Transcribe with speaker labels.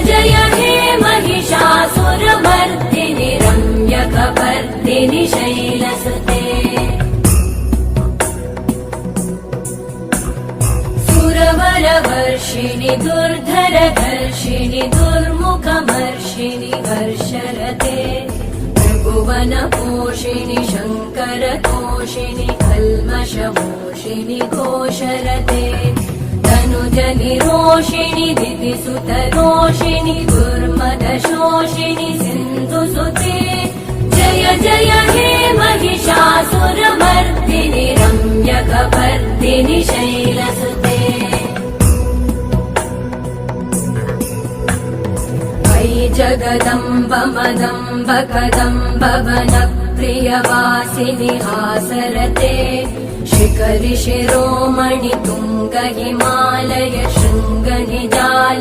Speaker 1: जय हे महिषासुरमर्दिनि रम्यकपर्दिनि शैलसुते सुरवरवर्षिणि दुर्धरधर्षिणि दुर्मुखमर्षिणि वर्षरते त्रिभुवनपोषिणि शङ्करतोषिणि कल्मषमोषिणि घोषरते तनुजनिरोषिणि दितिसुतरोषिणि दुर्मदशोषिणि सिन्धुसुते जय जय हे महिषासुरमर्दिनि रम्यकपर्दिनि शैलसुते जगदम्ब मदम्ब कदम्ब वनप्रियवासिनि हासरते शिखरि शिरोमणि तुङ्ग हिमालय शृङ्ग निजाल